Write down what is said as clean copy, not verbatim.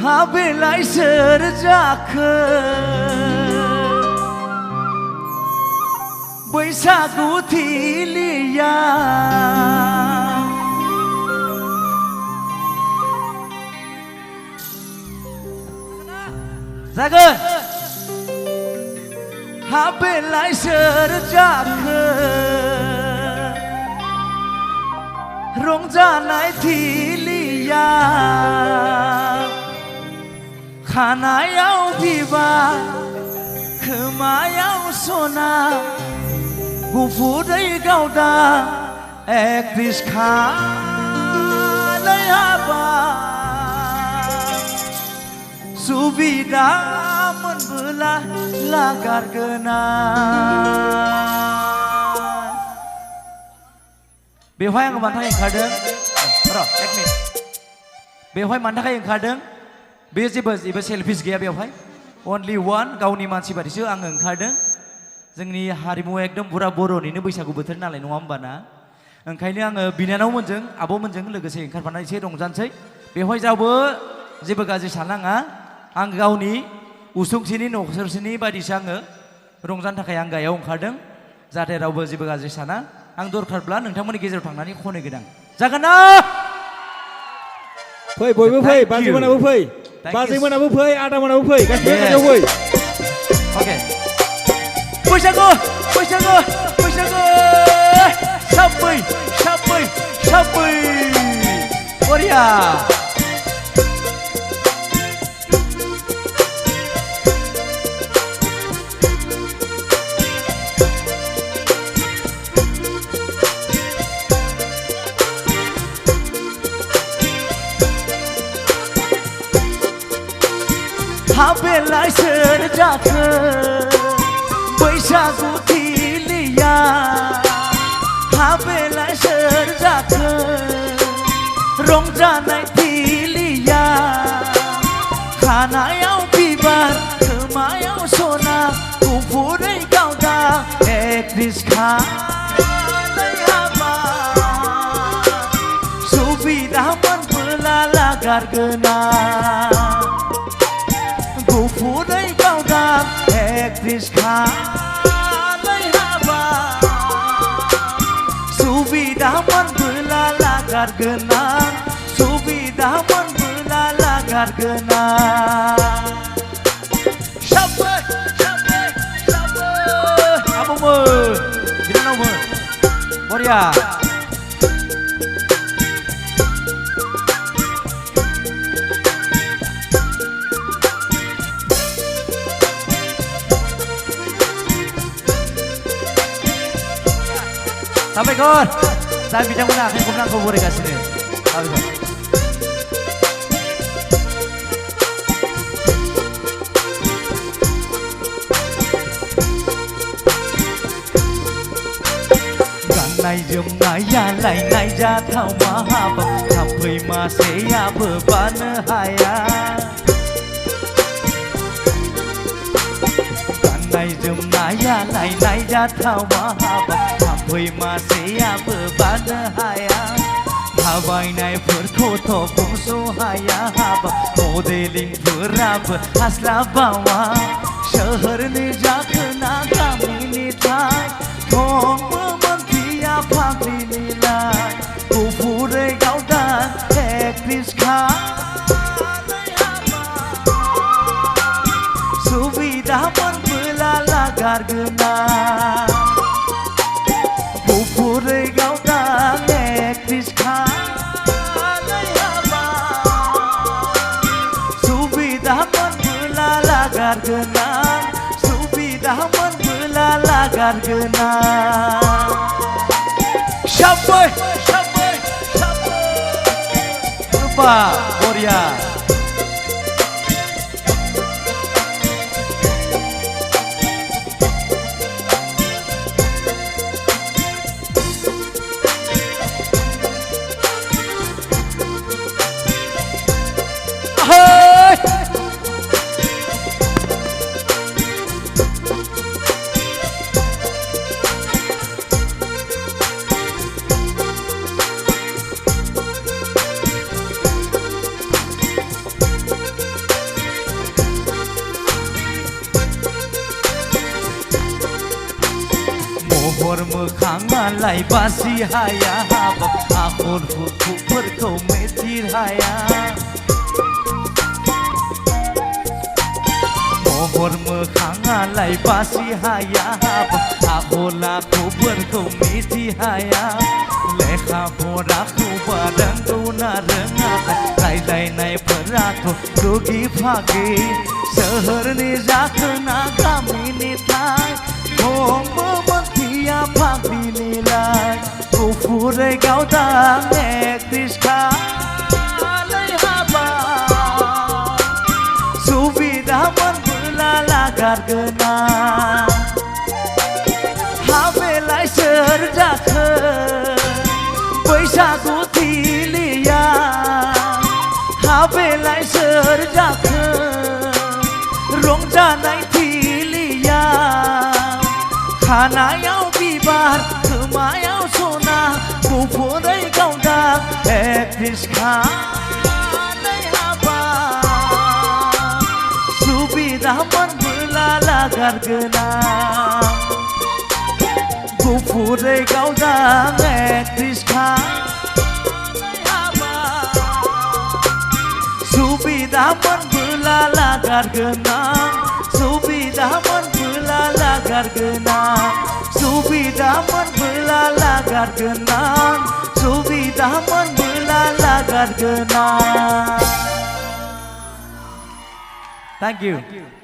हाबेलाय सोर जाखो बैसागु थिलिया जागोन हाबेलाय सोर जाखो रंजानाय थिलिया खानायाव बिबार खोमायाव सना गुफुरै गावदा एकत्रिस खानाय हाबा सुबिदा मोनबोला लागारगोना बेवहाय आङो मानि थाखाय ओंखारदों र' एक मिनिट बेवहाय मानि थाखाय ओंखारदों बे जेबो सेल्फिस गैया बेवहाय अनलि वान गावनि मानसि बादिसो आङो ओंखारदों जोंनि हारिमु एकदम बुरा बर'निनो बैसागु बोथोर नालाय नङा होमबा ना ओंखायनो आङो बिनानावमोनजों आब'मोनजों लोगोसे ओंखारफानानै एसे रंजानोसै बेवहाय जावबो जेबो गाज्रि साननाङा आं गावनि उसुंसेनि न'खरसेनि बादिसो आङो रंजानो थाखाय आं गायाव ओंखारदों जाहाथे रावबो जेबो गाज्रि साना आं दरखारब्ला नोंथांमोननि गेजेराव थांनानै खनहैगोन आं जागोन ना फै बयबो फै बाजैमोनाबो फै बाजैमोनाबो फै आदामोनाबो फै गासिबो खाथियाव फै अके बैसागु बैसागु बैसागु साबै साबै साबै बरिया हाबेलाय सोर जाखो बैसागु थिलिया हाबेलाय सोर जाखो रंजानाय थिलिया खानायाव बिबार खोमायाव सना गुफुरै गावदा एकत्रिस खानाय हाबा सुबिदा मोनबोला लागारगोना गुफुरै गावदा एकत्रिस खानाय हाबा सुबिदा मोनबोला लागारगोना सुबिदा मोनबोला लागारगोना साबै साबै साबै आबौमोन बिनानावमोन बरिया साबायखर दा बिथांमोना आखाइ खबनांगौ बरायगासिनो साबायखर गाननाय जोमनाया लायनाय जाथाव माहाबा थाम्फै मासेयाबो बानो हाया गाननाय जोमनाया लायनाय जाथाव माहाबा थाम्फै मासेयाबो बानो हाया थाबायनायफोरखौथ' बुंस' हाया हाबा मडेलिंफोराबो हास्लाबावा सोहोरनि जाखोना गामिनि थाय थंबो मोनथिया फाग्लिनिलाय गुफुरै गावदा एकत्रिस खानाय हाबा सुबिदा मोनबोला लागारगोना गुफुरै गावदा एकत्रिस खानाय हाबा सुबिदा मोनबोला लागारगोना सुबिदा मोनबोला लागारगोना साबै साबै साबै रुपा बरिया खाङालाय बासि हाया आखल हुखुफोरखौ मिथिर हाया महर मोखाङालाय बासि हाया आखल आखुफोरखौ मिथि हाया लेखा फराखौ रोंगौना रोङा रायज्लायनायफोराथ' दुगि फागि सोहोरनि जाखोना गामिनि थाय हमबो मोनथिया फाग्लिनिलाय गुफुरै गावदां एकट्रिस खालाय हाबा सुबिदा मोनबोला लागारगोना हाबेलाय सोर जाखो बैसागु थिलिया हाबेलाय सोर जाखो रंजानाय थिलिया खानायाव बिबार खोमायाव सना गुफुरै गावदां एकट्रिस खालाय हाबा सुबिदा मोनबोला लागारगोना गुफुरै गावदां एकट्रिस खालाय हाबा सुबिदा मोनबोला लागारगोना सुबिदा मोनबोला लागारगोना सुबिदा मोनबोला लागारगोना सुबिदा मोनबोला लागारगोना Thank you.